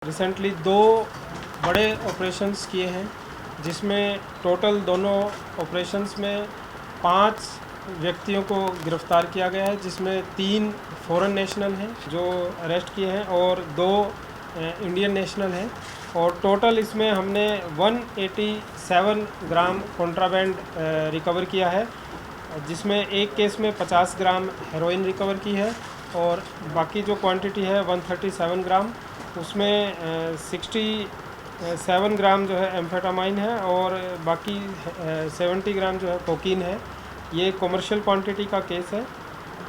Recently दो बड़े operations किए हैं, जिसमें टोटल दोनों ऑपरेशंस में 5 व्यक्तियों को गिरफ्तार किया गया है, जिसमें 3 फॉरेन नेशनल हैं जो अरेस्ट किए हैं और 2 इंडियन नेशनल हैं। और टोटल इसमें हमने 187 ग्राम कॉन्ट्राबैंड रिकवर किया है, जिसमें एक केस में 50 ग्राम हेरोइन रिकवर की है और बाकी जो क्वांटिटी है 137 ग्राम, उसमें 67 ग्राम जो है एम्फेटामाइन है और बाकी 70 ग्राम जो है कोकीन है। ये कमर्शियल क्वांटिटी का केस है।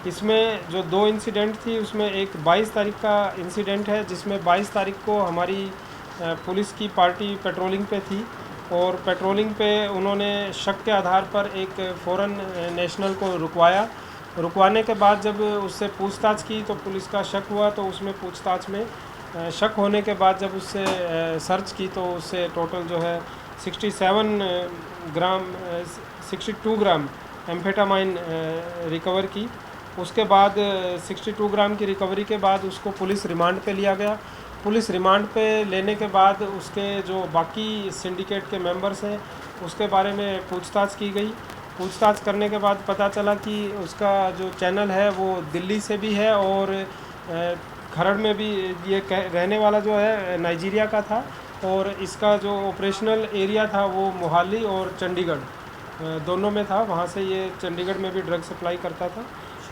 इसमें जो 2 इंसिडेंट थी, उसमें एक 22 तारीख का इंसिडेंट है, जिसमें 22 तारीख को हमारी पुलिस की पार्टी पेट्रोलिंग पे थी और पेट्रोलिंग पे उन्होंने शक के आधार पर एक फ़ॉरेन नेशनल को रुकवाने के बाद जब उससे पूछताछ की तो पुलिस का शक हुआ, तो उसमें पूछताछ में शक होने के बाद जब उससे सर्च की तो उससे टोटल जो है 62 ग्राम एम्फेटामाइन रिकवर की। उसके बाद 62 ग्राम की रिकवरी के बाद उसको पुलिस रिमांड पे लिया गया। पुलिस रिमांड पे लेने के बाद उसके जो बाकी सिंडिकेट के मेंबर्स हैं उसके बारे में पूछताछ की गई। पूछताछ करने के बाद पता चला कि उसका जो चैनल है वो दिल्ली से भी है और खरड़ में भी ये रहने वाला जो है नाइजीरिया का था और इसका जो ऑपरेशनल एरिया था वो मोहाली और चंडीगढ़ दोनों में था। वहाँ से ये चंडीगढ़ में भी ड्रग सप्लाई करता था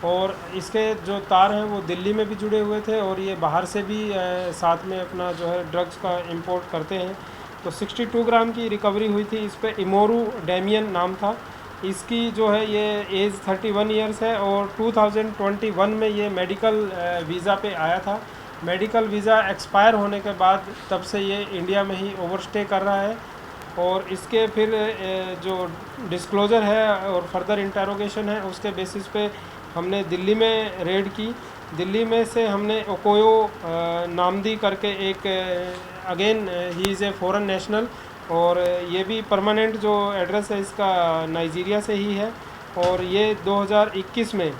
और इसके जो तार हैं वो दिल्ली में भी जुड़े हुए थे और ये बाहर से भी साथ में अपना जो है ड्रग्स का इंपोर्ट करते हैं। तो 62 ग्राम की रिकवरी हुई थी। इस पे इमोरू डेमियन नाम था। इसकी जो है ये एज 31 ईयर्स है और 2021 में ये मेडिकल वीज़ा पे आया था। मेडिकल वीज़ा एक्सपायर होने के बाद तब से ये इंडिया में ही ओवरस्टे कर रहा है और इसके फिर जो डिस्क्लोज़र है और फर्दर इंटेरोगेशन है उसके बेसिस पे हमने दिल्ली में रेड की। दिल्ली में से हमने ओकोयो नामदी करके एक again he is a foreign national और ये भी परमानेंट जो एड्रेस है इसका नाइजीरिया से ही है और ये 2021 में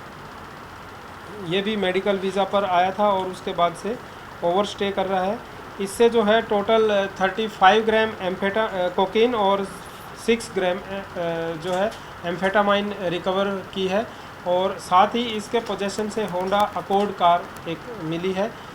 ये भी मेडिकल वीज़ा पर आया था और उसके बाद से ओवरस्टे कर रहा है। इससे जो है टोटल 35 ग्राम कोकीन और 6 ग्राम जो है एम्फेटामाइन रिकवर की है और साथ ही इसके पोजेशन से होंडा अकॉर्ड कार एक मिली है।